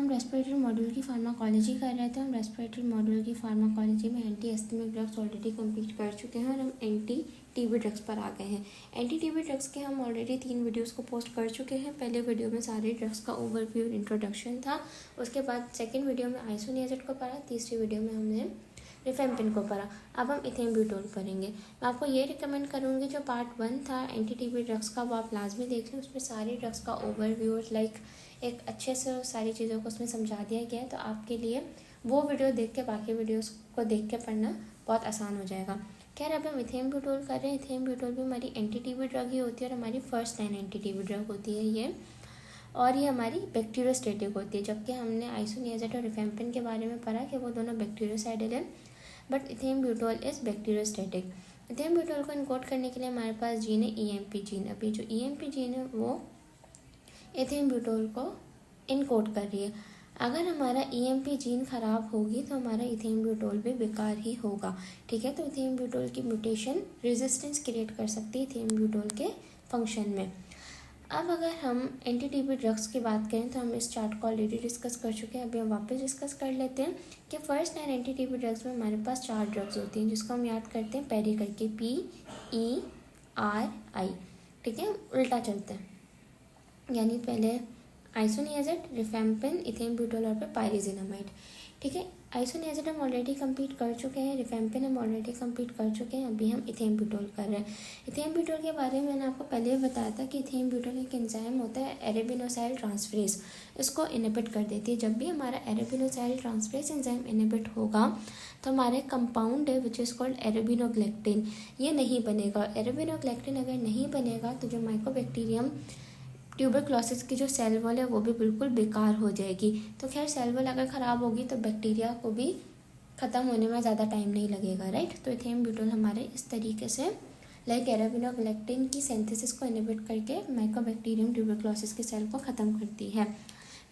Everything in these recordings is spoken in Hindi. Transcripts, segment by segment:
हम रेस्पिरेटरी मॉड्यूल की फार्माकोलॉजी कर रहे थे। हम रेस्पिरेटरी मॉड्यूल की फार्माकोलॉजी में एंटी एस्थेमिक ड्रग्स ऑलरेडी कंप्लीट कर चुके हैं और हम एंटी टीबी ड्रग्स पर आ गए हैं। एंटी टीबी ड्रग्स के हम ऑलरेडी 3 वीडियोस को पोस्ट कर चुके हैं। पहले वीडियो में सारे ड्रग्स का ओवरव्यू और इंट्रोडक्शन था। उसके बाद सेकेंड वीडियो में आइसोनियाज़ेड को पढ़ा। तीसरी वीडियो में हमने रिफेम्पिन को पढ़ा। अब हम इथेनब्यूटोल पढ़ेंगे। मैं आपको ये रिकमेंड करूँगी जो पार्ट 1 था एंटी टीबी ड्रग्स का वो आप लाजमी देख लें। उसमें सारे ड्रग्स का ओवरव्यू एक अच्छे से सारी चीज़ों को उसमें समझा दिया गया है। तो आपके लिए वो वीडियो देख के बाकी वीडियोस को देख के पढ़ना बहुत आसान हो जाएगा। खैर अब हम इथेनब्यूटोल कर रहे हैं। इथेनब्यूटोल भी हमारी एंटी टीबी ड्रग ही होती है और हमारी first line anti TB drug होती है ये, और ये हमारी बैक्टीरियोस्टैटिक होती है। जबकि हमने आइसोनियाज़ेड और रिफेम्पिन के बारे में पढ़ा कि वो दोनों बैक्टीरियोसाइडल हैं, बट इथेनब्यूटोल इज़ बैक्टीरियोस्टैटिक। इथेनब्यूटोल को इनकोड करने के लिए हमारे पास जीन है EMP जीन। अभी जो EMP जीन है वो इथेनब्यूटोल को इनकोड कर रही है। अगर हमारा EMP जीन ख़राब होगी तो हमारा इथेनब्यूटोल भी बेकार ही होगा। ठीक है, तो इथेनब्यूटोल की म्यूटेशन रेजिस्टेंस क्रिएट कर सकती है इथेनब्यूटोल के फंक्शन में। अब अगर हम एंटी टीबी ड्रग्स की बात करें तो हम इस चार्ट को ऑलरेडी डिस्कस कर चुके हैं। अभी हम वापस डिस्कस कर लेते हैं कि first line anti TB drugs में हमारे पास 4 ड्रग्स होती हैं जिसको हम याद करते हैं पैरी करके PERI। ठीक है, उल्टा चलते हैं, यानी पहले आइसोनियाज़ेड, रिफेम्पिन, इथेनब्यूटोल और फिर पायरिज़िनामाइड। ठीक है, आइसोनियाज़ेड हम ऑलरेडी कंप्लीट कर चुके हैं, रिफेम्पिन हम ऑलरेडी कंप्लीट कर चुके हैं। अभी हम इथेनब्यूटोल कर रहे हैं। इथेनब्यूटोल के बारे में मैंने आपको पहले भी बताया था कि इथेनब्यूटोल एक एंजाइम होता है अरेबिनोसाइल ट्रांसफरेज, इसको इनहिबिट कर देती है। जब भी हमारा अरेबिनोसाइल ट्रांसफरेज एंजाइम इनहिबिट होगा तो हमारे कंपाउंड है विच इज़ कॉल्ड एरेबिनोग्लेक्टिन, ये नहीं बनेगा। एरेबिनोग्लेक्टिन अगर नहीं बनेगा तो जो माइकोबैक्टीरियम ट्यूबरक्लोसिस की जो सेल वॉल है वो भी बिल्कुल बेकार हो जाएगी। तो खैर सेल वॉल अगर ख़राब होगी तो बैक्टीरिया को भी ख़त्म होने में ज़्यादा टाइम नहीं लगेगा, राइट। तो इथेनब्यूटोल हमारे इस तरीके से एरेबिनोग्लेक्टिन की सिंथेसिस को इनहिबिट करके माइकोबैक्टीरियम ट्यूबरक्लोसिस की सेल को ख़त्म करती है।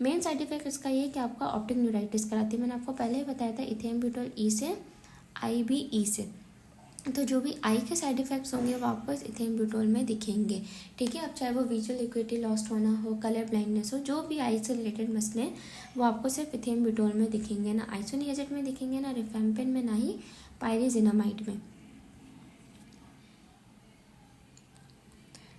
मेन साइड इफेक्ट इसका ये कि आपका ऑप्टिक न्यूराइटिस कराती है। मैंने आपको पहले ही बताया था इथेनब्यूटोल E से, I भी E से। तो जो भी आई के साइड इफ़ेक्ट्स होंगे वो आपको इस इथेनब्यूटोल में दिखेंगे। ठीक है, अब चाहे वो विजुअल एक्यूटी लॉस्ट होना हो, कलर ब्लाइंडनेस हो, जो भी आई से रिलेटेड मसले हैं वो आपको सिर्फ इथेनब्यूटोल में दिखेंगे, ना आइसोनियाज़ेड में दिखेंगे, ना रिफेम्पिन में, ना ही पायरिज़िनामाइड में।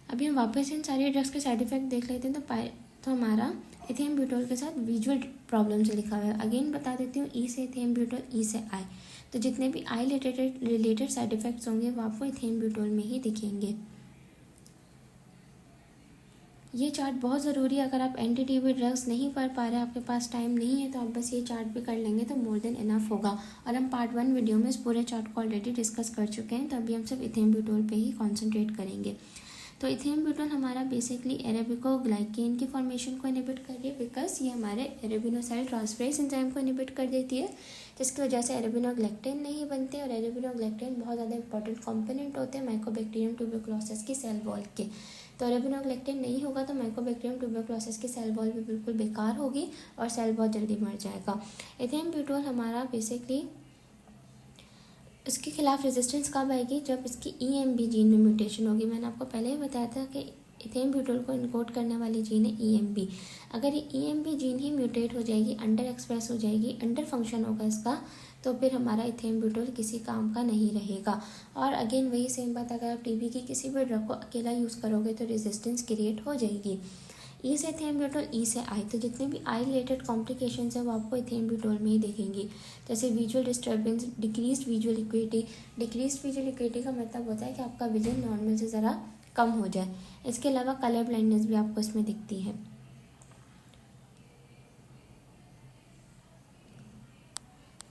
अभी हम वापस इन सारे ड्रग्स के साइड इफ़ेक्ट देख लेते हैं। तो हमारा इथेनब्यूटोल के साथ विजुअल प्रॉब्लम से लिखा हुआ है। अगेन बता देती हूँ, E से इथेनब्यूटोल, E से आई। तो जितने भी आई रिलेटेड साइड इफ़ेक्ट्स होंगे वो आपको इथेनब्यूटोल में ही दिखेंगे। ये चार्ट बहुत ज़रूरी है। अगर आप एंटी टीबी ड्रग्स नहीं पढ़ पा रहे, आपके पास टाइम नहीं है, तो आप बस ये चार्ट भी कर लेंगे तो मोर देन इनफ होगा। और हम पार्ट 1 वीडियो में इस पूरे चार्ट को ऑलरेडी डिस्कस कर चुके हैं। तो अभी हम सिर्फ इथेनब्यूटोल पे ही कॉन्सेंट्रेट करेंगे। तो इथेनब्यूटोल हमारा बेसिकली अरेबिकोग्लाइकेन की फॉर्मेशन को इनहिबिट कर रही है, बिकॉज ये हमारे एरेबिनोसाइल ट्रांसफरेज एंजाइम को इनहिबिट कर देती है, जिसकी वजह से एरेबिनोग्लेक्टिन नहीं बनते। और एरेबिनोग्लेक्टिन बहुत ज़्यादा इंपॉर्टेंट कंपोनेंट होते हैं माइकोबैक्टीरियम ट्यूबरक्लोसिस की सेल वॉल के। तो एरेबिनोग्लेक्टिन नहीं होगा तो माइकोबैक्टीरियम ट्यूबरक्लोसिस की सेल वॉल भी बिल्कुल बेकार होगी और सेल बहुत जल्दी मर जाएगा। इथेनब्यूटोल हमारा बेसिकली इसके खिलाफ रेजिस्टेंस कब आएगी, जब इसकी EMB जीन में म्यूटेशन होगी। मैंने आपको पहले ही बताया था कि इथेनब्यूटोल को इनकोड करने वाली जीन है EMB। अगर ये EMB जीन ही म्यूटेट हो जाएगी, अंडर एक्सप्रेस हो जाएगी, अंडर फंक्शन होगा इसका, तो फिर हमारा इथेनब्यूटोल किसी काम का नहीं रहेगा। और अगेन वही सेम बात, अगर आप TB की किसी भी ड्रग को अकेला यूज़ करोगे तो रेजिस्टेंस क्रिएट हो जाएगी। E से इथेनब्यूटोल, E से आई। तो जितने भी आई रिलेटेड कॉम्प्लिकेशंस हैं वो आपको इथेनब्यूटोल में ही देखेंगी। जैसे visual disturbance, decreased visual equity. Decreased visual equity का मतलब होता है कि आपका विजन नॉर्मल से ज़रा कम हो जाए। इसके अलावा कलर ब्लाइंडनेस भी आपको इसमें दिखती है।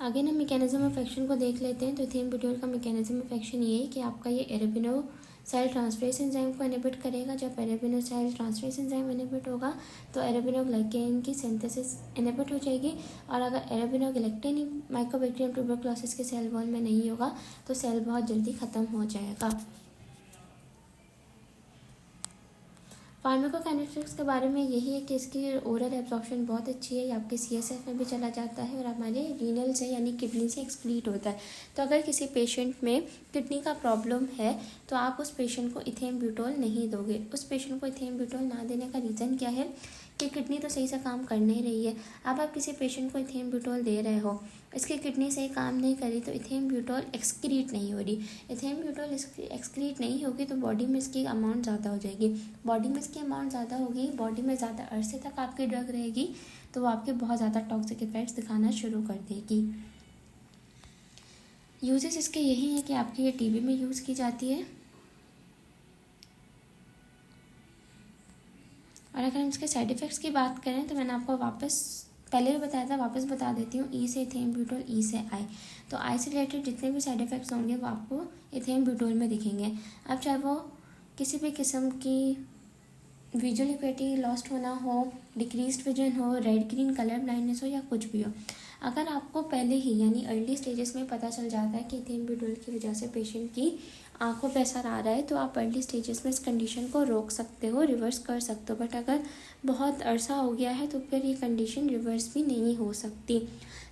आगे हम मैकेनिज्म ऑफ एक्शन को देख लेते हैं। तो इथेनब्यूटोल का मैकेनिज्म ऑफ एक्शन ये है कि आपका ये एरेबिनोसाइल ट्रांसफरेज एंजाइम को इनहिबिट करेगा। जब एरेबिनोसाइल ट्रांसफरेज एंजाइम इनहिबिट होगा तो एरेबिनोग्लाइकेन की सिंथेसिस इनहिबिट हो जाएगी। और अगर एरेबिनोग्लेक्टिन ही माइकोबैक्टीरियम ट्यूबरक्लोसिस के सेल वॉल में नहीं होगा तो सेल बहुत जल्दी ख़त्म हो जाएगा। फार्माकोकाइनेटिक्स के बारे में यही है कि इसकी ओरल एब्जॉर्प्शन बहुत अच्छी है, ये आपके CSF में भी चला जाता है और हमारे रीनल से यानी किडनी से एक्सक्रीट होता है। तो अगर किसी पेशेंट में किडनी का प्रॉब्लम है तो आप उस पेशेंट को इथेनब्यूटोल नहीं दोगे। उस पेशेंट को इथेनब्यूटोल ना देने का रीज़न क्या है कि किडनी तो सही से काम कर नहीं रही है। अब आप किसी पेशेंट को इथेनब्यूटोल दे रहे हो, इसकी किडनी सही काम नहीं करी तो इथेनब्यूटोल एक्सक्रीट नहीं हो रही। इथेनब्यूटोल एक्सक्रीट नहीं होगी तो बॉडी में इसकी अमाउंट ज़्यादा हो जाएगी। बॉडी में इसकी अमाउंट ज़्यादा होगी, बॉडी में ज़्यादा अरसे तक आपकी ड्रग रहेगी तो वो आपके बहुत ज़्यादा टॉक्सिक इफेक्ट्स दिखाना शुरू कर देगी। यूजेस इसके यही हैं कि आपकी ये टीबी में यूज़ की जाती है। और अगर हम इसके साइड इफ़ेक्ट्स की बात करें तो मैंने आपको पहले भी बताया था, वापस बता देती हूँ। ई से इथेनब्यूटोल, ई से आई। तो आई से रिलेटेड जितने भी साइड इफ़ेक्ट्स होंगे वो आपको इथेनब्यूटोल में दिखेंगे। अब चाहे वो किसी भी किस्म की विजुअल एक्यूटी लॉस्ट होना हो, डिक्रीज्ड विजन हो, रेड ग्रीन कलर ब्लाइंडनेस हो या कुछ भी हो, अगर आपको पहले ही यानी अर्ली स्टेजेस में पता चल जाता है कि इथेनब्यूटोल की वजह से पेशेंट की आंखों पे असर आ रहा है तो आप अर्ली स्टेजेस में इस कंडीशन को रोक सकते हो, रिवर्स कर सकते हो। बट अगर बहुत अरसा हो गया है तो फिर ये कंडीशन रिवर्स भी नहीं हो सकती।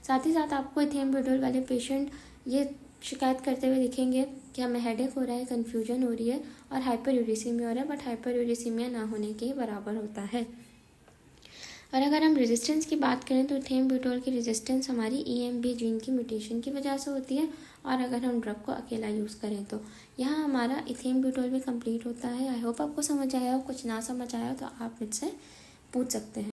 साथ ही साथ आपको इथेनब्यूटोल वाले पेशेंट ये शिकायत करते हुए दिखेंगे कि हमें हेडेक हो रहा है, कन्फ्यूजन हो रही है और हाइपरयूरेसीमिया हो रहा है, बट हाइपरयूरेसीमिया ना होने के बराबर होता है। और अगर हम रेजिस्टेंस की बात करें तो इथेनब्यूटोल की रेजिस्टेंस हमारी EMB जीन की म्यूटेशन की वजह से होती है। और अगर हम ड्रग को अकेला यूज़ करें तो यहाँ हमारा इथेनब्यूटोल भी कंप्लीट होता है। आई होप आपको समझ आया हो। कुछ ना समझ आया हो तो आप मुझसे पूछ सकते हैं।